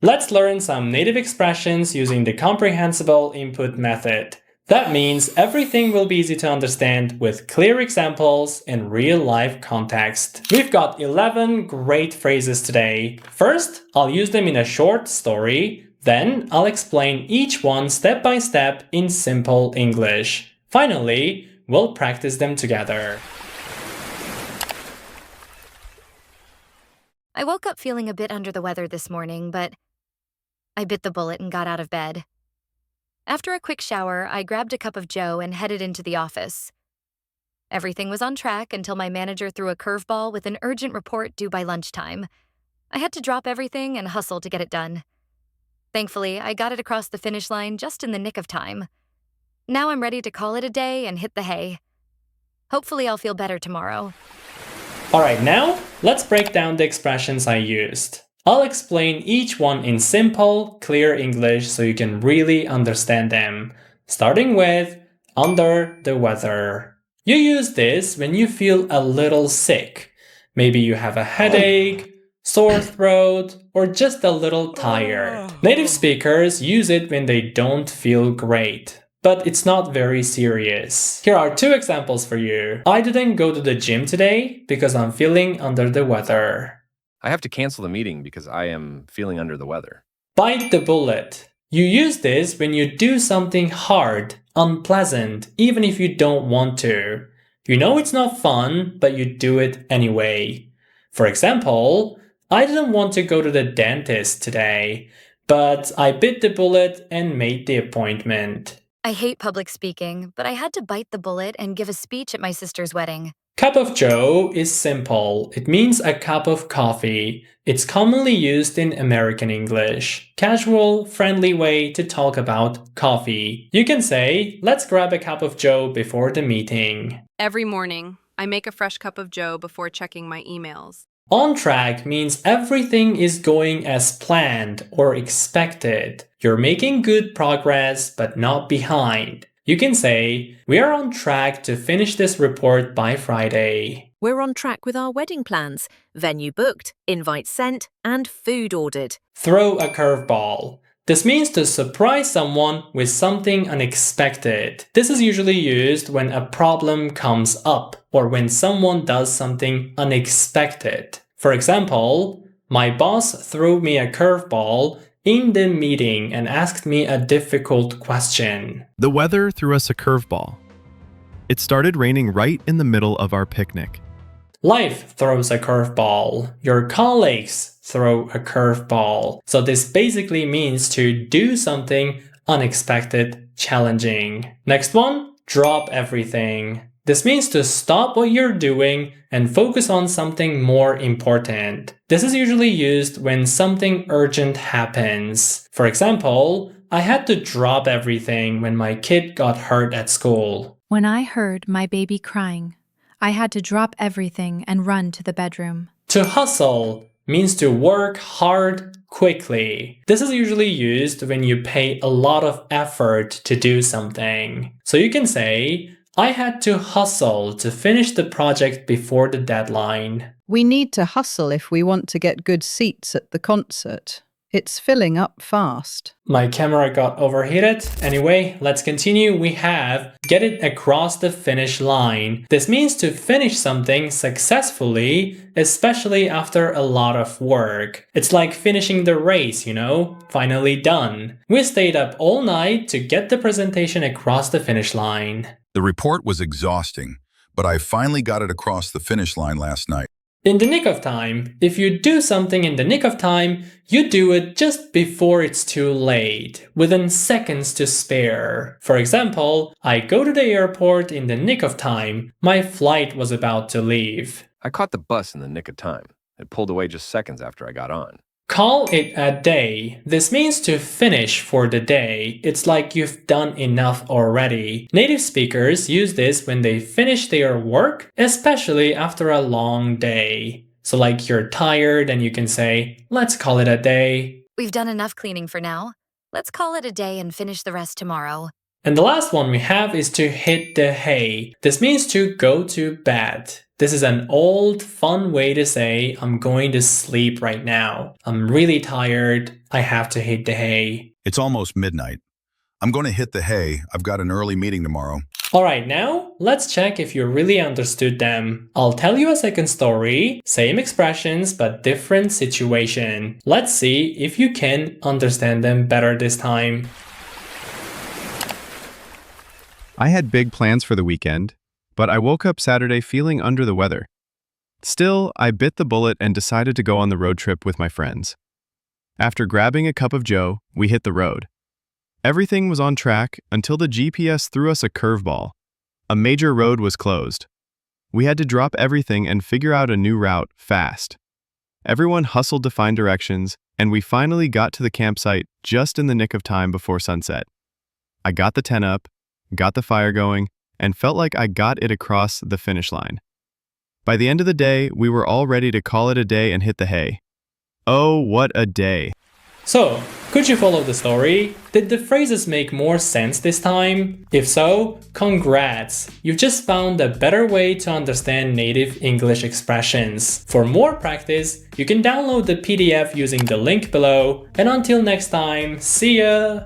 Let's learn some native expressions using the comprehensible input method. That means everything will be easy to understand with clear examples in real-life context. We've got 11 great phrases today. First, I'll use them in a short story. Then, I'll explain each one step by step in simple English. Finally, we'll practice them together. I woke up feeling a bit under the weather this morning, but I bit the bullet and got out of bed. After a quick shower, I grabbed a cup of joe and headed into the office. Everything was on track until my manager threw a curveball with an urgent report due by lunchtime. I had to drop everything and hustle to get it done. Thankfully, I got it across the finish line just in the nick of time. Now I'm ready to call it a day and hit the hay. Hopefully I'll feel better tomorrow. Alright, now let's break down the expressions I used. I'll explain each one in simple, clear English so you can really understand them. Starting with under the weather. You use this when you feel a little sick. Maybe you have a headache, sore throat, or just a little tired. Native speakers use it when they don't feel great, but it's not very serious. Here are 2 examples for you. I didn't go to the gym today because I'm feeling under the weather. I have to cancel the meeting because I am feeling under the weather. Bite the bullet. You use this when you do something hard, unpleasant, even if you don't want to. You know it's not fun, but you do it anyway. For example, I didn't want to go to the dentist today, but I bit the bullet and made the appointment. I hate public speaking, but I had to bite the bullet and give a speech at my sister's wedding. Cup of joe is simple. It means a cup of coffee. It's commonly used in American English. Casual, friendly way to talk about coffee. You can say, let's grab a cup of joe before the meeting. Every morning, I make a fresh cup of joe before checking my emails. On track means everything is going as planned or expected. You're making good progress, but not behind. You can say, we are on track to finish this report by Friday. We're on track with our wedding plans. Venue booked, invites sent, and food ordered. Throw a curveball. This means to surprise someone with something unexpected. This is usually used when a problem comes up or when someone does something unexpected. For example, my boss threw me a curveball in the meeting and asked me a difficult question. The weather threw us a curveball. It started raining right in the middle of our picnic. Life throws a curveball. Your colleagues throw a curveball. So this basically means to do something unexpected, challenging. Next one, drop everything. This means to stop what you're doing and focus on something more important. This is usually used when something urgent happens. For example, I had to drop everything when my kid got hurt at school. When I heard my baby crying, I had to drop everything and run to the bedroom. To hustle means to work hard quickly. This is usually used when you pay a lot of effort to do something. So you can say, I had to hustle to finish the project before the deadline. We need to hustle if we want to get good seats at the concert. It's filling up fast. My camera got overheated. Anyway, let's continue. We have get it across the finish line. This means to finish something successfully, especially after a lot of work. It's like finishing the race, you know? Finally done. We stayed up all night to get the presentation across the finish line. The report was exhausting, but I finally got it across the finish line last night. In the nick of time. If you do something in the nick of time, you do it just before it's too late, within seconds to spare. For example, I go to the airport in the nick of time. My flight was about to leave. I caught the bus in the nick of time. It pulled away just seconds after I got on. Call it a day. This means to finish for the day. It's like you've done enough already. Native speakers use this when they finish their work, especially after a long day. So like you're tired and you can say, let's call it a day. We've done enough cleaning for now. Let's call it a day and finish the rest tomorrow. And the last one we have is to hit the hay. This means to go to bed. This is an old, fun way to say I'm going to sleep right now. I'm really tired. I have to hit the hay. It's almost midnight. I'm going to hit the hay. I've got an early meeting tomorrow. Alright, now let's check if you really understood them. I'll tell you a second story, same expressions but different situation. Let's see if you can understand them better this time. I had big plans for the weekend, but I woke up Saturday feeling under the weather. Still, I bit the bullet and decided to go on the road trip with my friends. After grabbing a cup of joe, we hit the road. Everything was on track until the GPS threw us a curveball. A major road was closed. We had to drop everything and figure out a new route fast. Everyone hustled to find directions, and we finally got to the campsite just in the nick of time before sunset. I got the tent up, got the fire going, and felt like I got it across the finish line. By the end of the day, we were all ready to call it a day and hit the hay. Oh, what a day! So, could you follow the story? Did the phrases make more sense this time? If so, congrats! You've just found a better way to understand native English expressions. For more practice, you can download the PDF using the link below. And until next time, see ya!